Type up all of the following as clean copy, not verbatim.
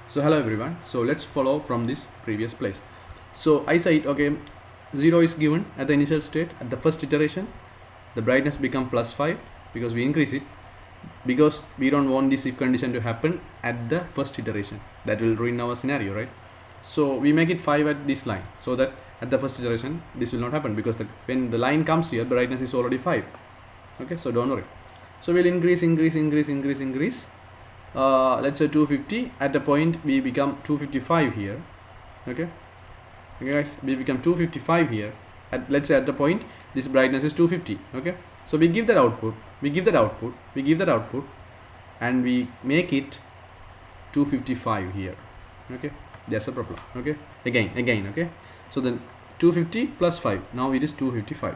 So hello everyone. So let's follow from this previous place. So I said okay, 0 is given at the initial state. At the first iteration, the brightness become plus 5 because we increase it, because we don't want this if condition to happen at the first iteration. That will ruin our scenario, right? So we make it 5 at this line, so that at the first iteration this will not happen, because when the line comes here, brightness is already 5. Okay, so don't worry. So we'll increase. Let's say 250. At a point we become 255 here. Okay guys, we become 255 here. Let's say at the point this brightness is 250. Okay, so we give that output, and we make it 255 here. Okay, that's a problem. Okay, again. Okay, so then 250 plus 5, now it is 255.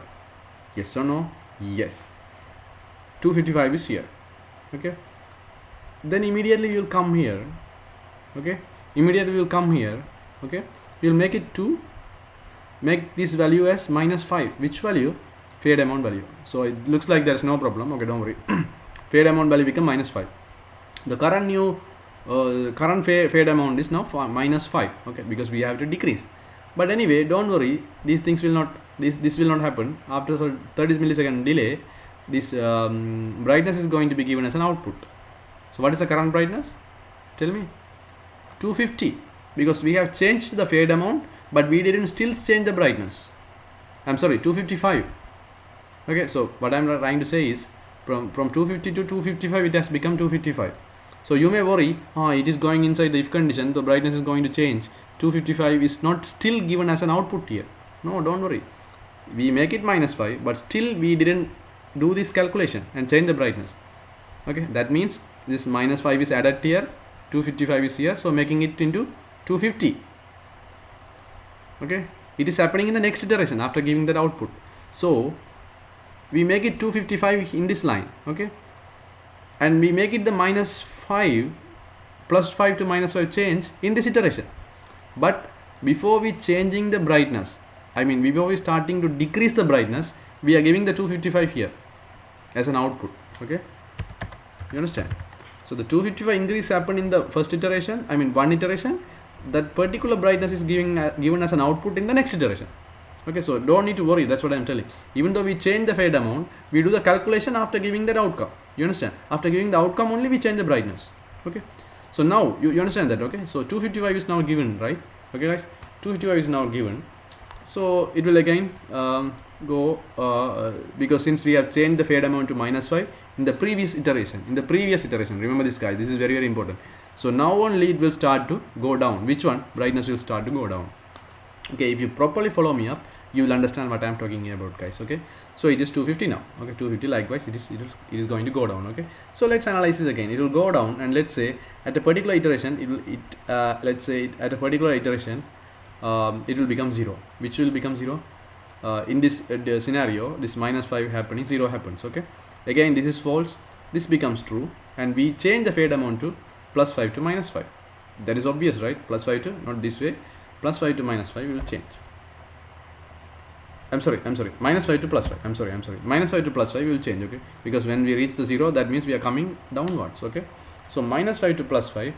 Yes or no? Yes, 255 is here. Okay, then immediately we will come here. Okay, we will make it to make this value as -5. Which value? Fade amount value. So it looks like there's no problem. Okay, don't worry. Fade amount value become -5. The current new fade amount is now -5. Okay, because we have to decrease. But anyway, don't worry, these things will not, this will not happen. After 30 millisecond delay, this brightness is going to be given as an output. So what is the current brightness? Tell me. 250, because we have changed the fade amount, but we didn't still change the brightness. I'm sorry, 255. Okay, so what I'm trying to say is from 250 to 255 it has become 255. So you may worry, it is going inside the if condition, the brightness is going to change. 255 is not still given as an output here. No, don't worry. We make it -5, but still we didn't do this calculation and change the brightness. Okay, that means this -5 is added here, 255 is here, so making it into 250. Okay, it is happening in the next iteration after giving that output. So we make it 255 in this line. Okay, and we make it the -5 plus 5 to -5 change in this iteration. But before we changing the brightness, before we starting to decrease the brightness, we are giving the 255 here as an output. Okay, you understand? So the 255 increase happened in the first iteration, one iteration. That particular brightness is given as an output in the next iteration. Okay, so don't need to worry, that's what I'm telling. Even though we change the fade amount, we do the calculation after giving that outcome. You understand? After giving the outcome only we change the brightness. Okay, so now you understand that. Okay, so 255 is now given, right? Okay guys, 255 is now given. So it will again go because since we have changed the fade amount to -5 in the previous iteration, remember this guy, this is very important. So now only it will start to go down. Which one? Brightness will start to go down. Okay, if you properly follow me up, you will understand what I am talking about, guys. Okay, so it is 250 now. Okay, 250, likewise it is going to go down. Okay, so let's analyze this again. It will go down, and let's say at a particular iteration it will become 0. Which will become 0? In this scenario, this -5 happening, 0 happens. Okay, again this is false, this becomes true, and we change the fade amount to +5 to -5. That is obvious, right? +5 to, not this way, +5 to -5 will change. I'm sorry, -5 to +5. I'm sorry, -5 to +5 will change. Okay, because when we reach the 0, that means we are coming downwards. Okay, so -5 to +5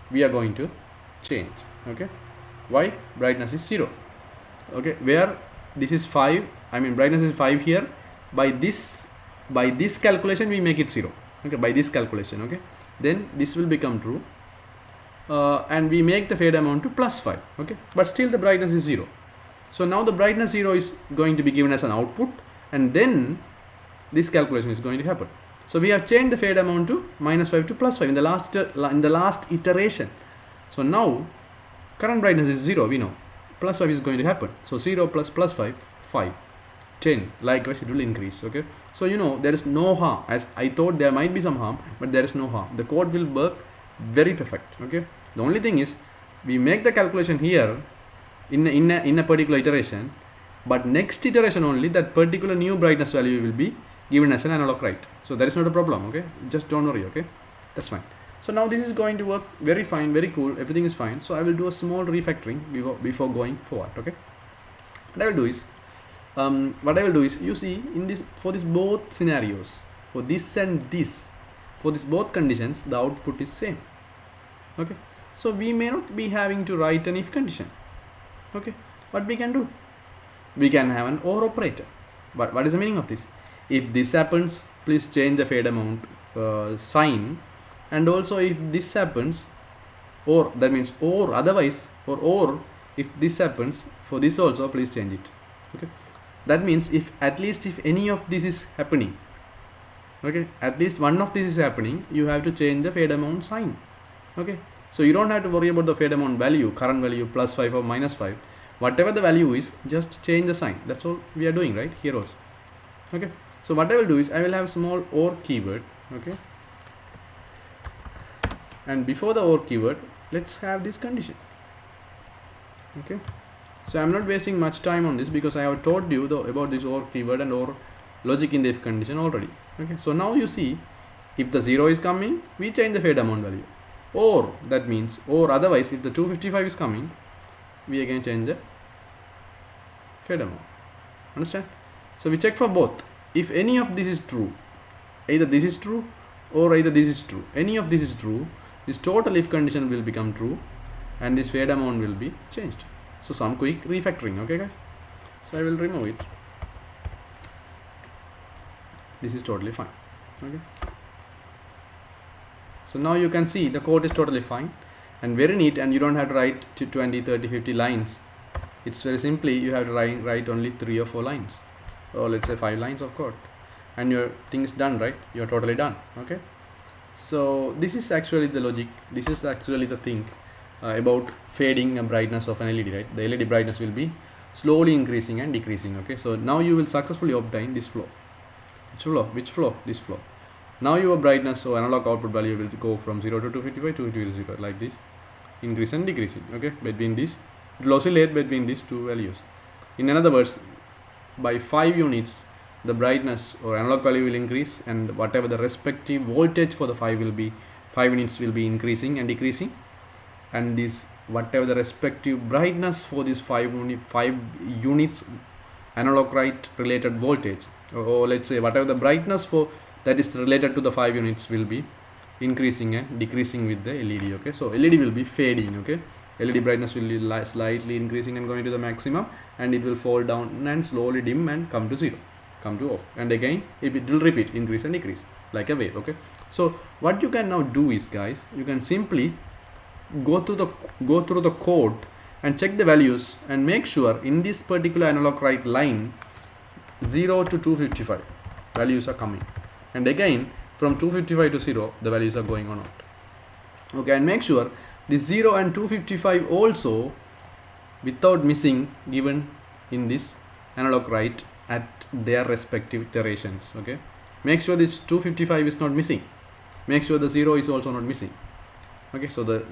we are going to change. Okay, why? Brightness is 0. Okay, where this is 5, brightness is 5 here. By this calculation we make it 0. Okay, by this calculation. Okay, then this will become true, and we make the fade amount to +5. Okay, but still the brightness is 0. So now the brightness 0 is going to be given as an output, and then this calculation is going to happen. So we have changed the fade amount to -5 to +5 in the last iteration. So now current brightness is 0. We know +5 is going to happen. So 0 plus +5, 5, 10. Likewise it will increase. Okay, so there is no harm. As I thought there might be some harm, but there is no harm. The code will work very perfect. Okay, the only thing is we make the calculation here in a particular iteration, but next iteration only that particular new brightness value will be given as an analog, right? So that is not a problem. Okay, just don't worry. Okay, that's fine. So now this is going to work very fine, very cool, everything is fine. So I will do a small refactoring before going forward. Okay, what I will do is you see for this both scenarios, for this and this, for this both conditions, the output is same. Okay, So we may not be having to write an if condition. Okay, what we can do, we can have an or operator. But what is the meaning of this? If this happens, please change the fade amount sign, and also if this happens, or that means or otherwise, or if this happens, for this also please change it. Okay, that means if at least if any of this is happening, okay, at least one of this is happening, you have to change the fade amount sign. Okay, so you don't have to worry about the fade amount value, current value +5 or -5, whatever the value is, just change the sign. That's all we are doing right here also. Okay, so what I will do is I will have small or keyword. Okay, and before the or keyword, let's have this condition. Okay, so I'm not wasting much time on this because I have told you about this or keyword and or logic in the if condition already. Okay, so now you see, if the 0 is coming, we change the fade amount value, or that means, or otherwise if the 255 is coming, we again change the fade amount. Understand? So we check for both. If any of this is true, either this is true or either this is true, any of this is true, this total if condition will become true and this fade amount will be changed. So some quick refactoring. Okay guys, so I will remove it. This is totally fine. Okay, so now you can see the code is totally fine and very neat, and you don't have to write 20, 30, 50 lines. It's very simply you have to write only 3 or 4 lines, or let's say 5 lines of code, and your thing is done, right? You're totally done. Okay, so this is actually the logic, this is actually the thing about fading and brightness of an LED, right? The LED brightness will be slowly increasing and decreasing. Okay, so now you will successfully obtain this flow. Which flow? This flow. Now your brightness or analog output value will go from 0 to 255 to 0 like this, increase and decreasing. Okay, between this, it will oscillate between these two values. In other words, by 5 units the brightness or analog value will increase, and whatever the respective voltage for the 5 units will be increasing and decreasing, and this whatever the respective brightness for this 5 units analog right related voltage, or let's say whatever the brightness for that is related to the 5 units will be increasing and decreasing with the LED. Okay, so LED will be fading. Okay, LED brightness will be slightly increasing and going to the maximum, and it will fall down and slowly dim and come to 0, come to off, and again it will repeat, increase and decrease like a wave. Okay, so what you can now do is, guys, you can simply go through the code and check the values and make sure in this particular analog right line 0 to 255 values are coming, and again from 255 to 0 the values are going on out. Okay, and make sure the 0 and 255 also without missing given in this analog right at their respective iterations. Okay, make sure this 255 is not missing, make sure the 0 is also not missing. Okay, so the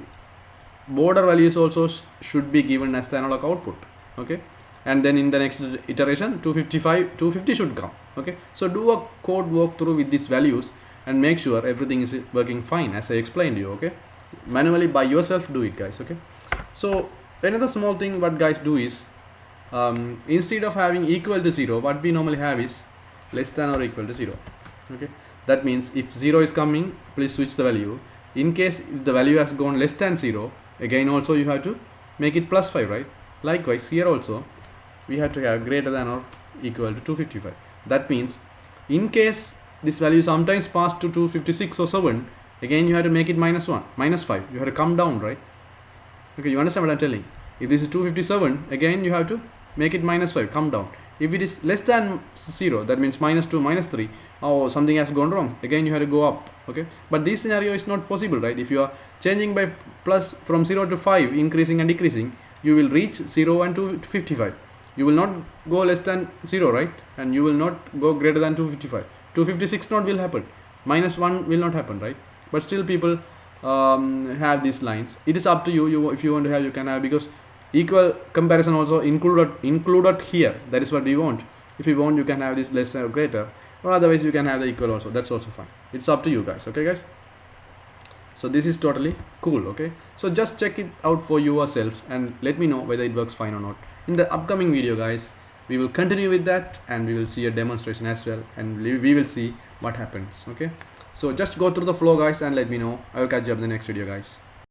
border values also should be given as the analog output. Okay, and then in the next iteration 250 should come. Okay, so do a code walkthrough with these values and make sure everything is working fine as I explained you. Okay, manually by yourself do it, guys. Okay, so another small thing what guys do is, instead of having equal to 0, what we normally have is less than or equal to 0. Okay, that means if 0 is coming, please switch the value. In case if the value has gone less than 0, again also you have to make it +5, right? Likewise here also we have to have greater than or equal to 255. That means in case this value sometimes passed to 256 or 7, again you have to make it -1, -5. You have to come down, right? Okay, you understand what I'm telling? If this is 257, again you have to make it -5, come down. If it is less than 0, that means -2, -3, or something has gone wrong, again you have to go up. Okay, but this scenario is not possible, right? If you are changing by plus from 0 to 5, increasing and decreasing, you will reach 0 and 255. You will not go less than 0, right? And you will not go greater than 255. 256 not will happen, -1 will not happen, right? But still people have these lines. It is up to you. If you want to have, you can have, because equal comparison also included here. That is what we want. If you want, you can have this less or greater, or otherwise you can have the equal also. That's also fine. It's up to you guys. Okay guys, so this is totally cool. Okay, so just check it out for yourselves and let me know whether it works fine or not. In the upcoming video, guys, we will continue with that and we will see a demonstration as well, and we will see what happens. Okay, so just go through the flow, guys, and let me know. I will catch you up in the next video, guys.